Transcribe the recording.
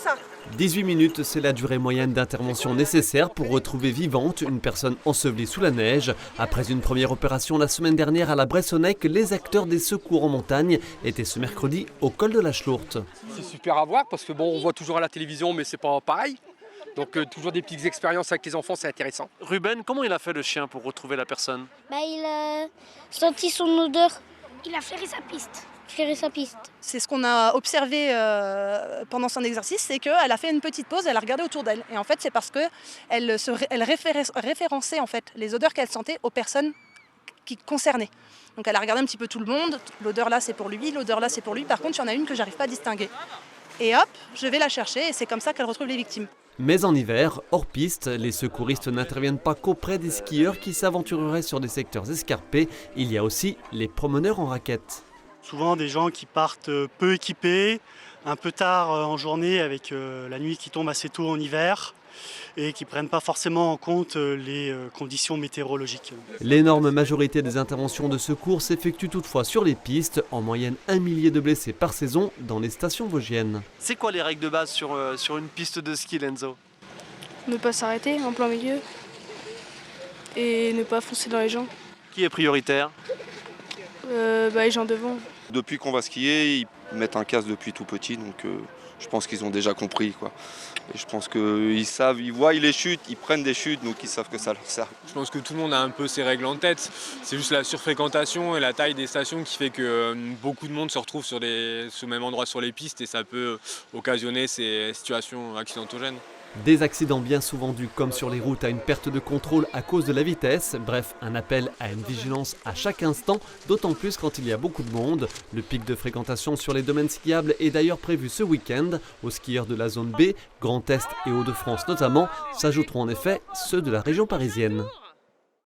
ça. 18 minutes, c'est la durée moyenne d'intervention nécessaire pour retrouver vivante une personne ensevelie sous la neige. Après une première opération la semaine dernière à la Bressonnec, les acteurs des secours en montagne étaient ce mercredi au col de la Schlourte. C'est super à voir parce que bon, on voit toujours à la télévision mais c'est pas pareil. Donc toujours des petites expériences avec les enfants, c'est intéressant. Ruben, comment il a fait le chien pour retrouver la personne? Il a senti son odeur. Il a flairé sa piste. C'est ce qu'on a observé pendant son exercice, c'est qu'elle a fait une petite pause, elle a regardé autour d'elle. Et en fait, c'est parce qu'elle référençait en fait les odeurs qu'elle sentait aux personnes qui concernaient. Donc elle a regardé un petit peu tout le monde, l'odeur là c'est pour lui, l'odeur là c'est pour lui. Par contre, il y en a une que j'arrive pas à distinguer. Et hop, je vais la chercher et c'est comme ça qu'elle retrouve les victimes. Mais en hiver, hors piste, les secouristes n'interviennent pas qu'auprès des skieurs qui s'aventureraient sur des secteurs escarpés. Il y a aussi les promeneurs en raquettes. Souvent des gens qui partent peu équipés, un peu tard en journée avec la nuit qui tombe assez tôt en hiver et qui ne prennent pas forcément en compte les conditions météorologiques. L'énorme majorité des interventions de secours s'effectue toutefois sur les pistes, en moyenne 1 millier de blessés par saison dans les stations vosgiennes. C'est quoi les règles de base sur une piste de ski, Lenzo? Ne pas s'arrêter en plein milieu et ne pas foncer dans les gens. Qui est prioritaire? Les gens devant. Depuis qu'on va skier, ils mettent un casque depuis tout petit, donc je pense qu'ils ont déjà compris, quoi. Et je pense qu'ils savent, ils voient les chutes, ils prennent des chutes, donc ils savent que ça leur sert. Je pense que tout le monde a un peu ses règles en tête. C'est juste la surfréquentation et la taille des stations qui fait que beaucoup de monde se retrouve sur ce même endroit sur les pistes et ça peut occasionner ces situations accidentogènes. Des accidents bien souvent dus, comme sur les routes, à une perte de contrôle à cause de la vitesse. Bref, un appel à une vigilance à chaque instant, d'autant plus quand il y a beaucoup de monde. Le pic de fréquentation sur les domaines skiables est d'ailleurs prévu ce week-end. Aux skieurs de la zone B, Grand Est et Hauts-de-France notamment, s'ajouteront en effet ceux de la région parisienne.